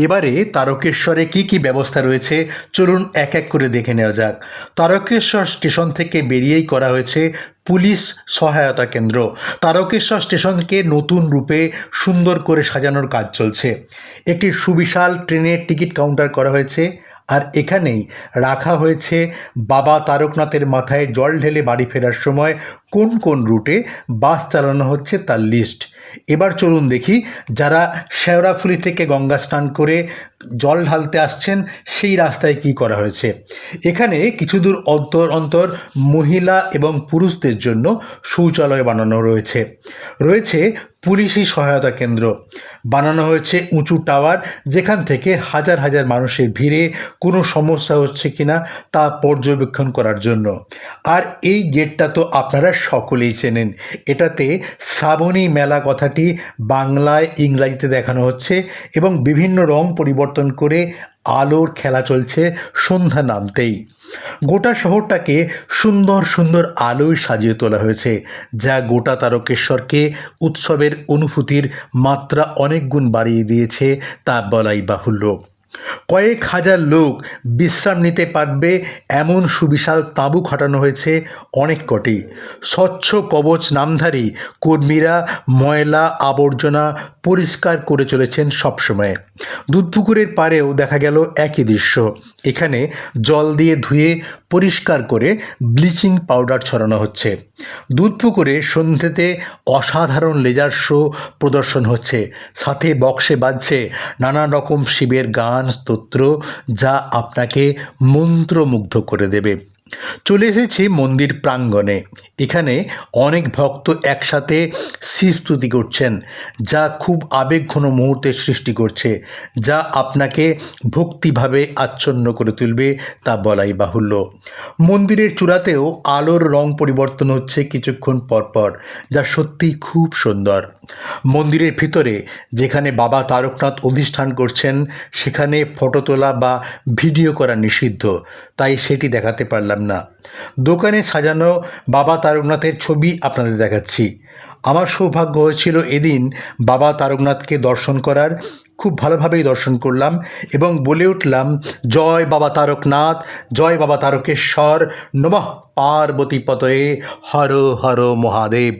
এবারে তারকেশ্বরে কি কি ব্যবস্থা রয়েছে চলুন এক এক করে দেখে নেওয়া যাক। তারকেশ্বর স্টেশন থেকে বেরিয়েই করা হয়েছে পুলিশ সহায়তা কেন্দ্র। তারকেশ্বর স্টেশনকে নতুন রূপে সুন্দর করে সাজানোর কাজ চলছে। একটি সুবিশাল ট্রেনের টিকিট কাউন্টার করা হয়েছে, আর এখানেই রাখা হয়েছে বাবা তারকনাথের মাথায় জল ঢেলে বাড়ি ফেরার সময় কোন কোন রুটে বাস চালানো হচ্ছে তার লিস্ট। এবার চলুন দেখি যারা শেওড়াফুলি থেকে গঙ্গা স্নান করে জল ঢালতে আসছেন সেই রাস্তায় কি করা হয়েছে। এখানে কিছু দূর অন্তর অন্তর মহিলা এবং পুরুষদের জন্য শৌচালয় বানানো রয়েছে। রয়েছে পুলিশি সহায়তা কেন্দ্র, বানানো হয়েছে উঁচু টাওয়ার, যেখান থেকে হাজার হাজার মানুষের ভিড়ে কোনো সমস্যা হচ্ছে কিনা তা পর্যবেক্ষণ করার জন্য। আর এই গেটটা তো আপনারা সকলেই চেনেন, এটাতে শ্রাবণী মেলা কথাটি বাংলায় ইংরাজিতে দেখানো হচ্ছে এবং বিভিন্ন রং পরিবর্তন করে আলোর খেলা চলছে সন্ধ্যা নামতেই। গোটা শহরটাকে সুন্দর সুন্দর আলোয় সাজিয়ে তোলা হয়েছে, যা গোটা তারকেশ্বরকে উৎসবের অনুভূতির মাত্রা অনেক গুণ বাড়িয়ে দিয়েছে তা বলাই বাহুল্য। কয়েক হাজার লোক বিশ্রাম নিতে পারবে এমন সুবিশাল তাঁবু খাটানো হয়েছে অনেক কটি। স্বচ্ছ কবচ নামধারী কর্মীরা ময়লা আবর্জনা পরিষ্কার করে চলেছেন সবসময়। দুধপুকুরের পাড়েও দেখা গেল একই দৃশ্য। এখানে জল দিয়ে ধুয়ে পরিষ্কার করে ব্লিচিং পাউডার ছড়ানো হচ্ছে। দুধপুকুরে সন্ধ্যেতে অসাধারণ লেজার শো প্রদর্শন হচ্ছে, সাথে বক্সে বাজছে নানা রকম শিবের গান স্তোত্র, যা আপনাকে মন্ত্রমুগ্ধ করে দেবে। চলে এসেছি মন্দির প্রাঙ্গণে। এখানে অনেক ভক্ত একসাথে শিবস্তুতি করছেন, যা খুব আবেগঘন মুহূর্তের সৃষ্টি করছে, যা আপনাকে ভক্তিভাবে আচ্ছন্ন করে তুলবে তা বলাই বাহুল্য। মন্দিরের চূড়াতেও আলোর রং পরিবর্তন হচ্ছে কিছুক্ষণ পরপর, যা সত্যিই খুব সুন্দর। মন্দিরের ভিতরে যেখানে বাবা তারকনাথ অধিষ্ঠান করছেন সেখানে ফটো তোলা বা ভিডিও করা নিষিদ্ধ, তাই সেটি দেখাতে পারলাম না। দোকানে সাজানো বাবা তারকনাথের ছবি আপনাদের দেখাচ্ছি। আমার সৌভাগ্য হয়েছিল এদিন বাবা তারকনাথকে দর্শন করার। খুব ভালোভাবেই দর্শন করলাম এবং বলে উঠলাম, জয় বাবা তারকনাথ, জয় বাবা তারকেশ্বর, নমঃ পার্বতী পতয়ে, হর হর মহাদেব।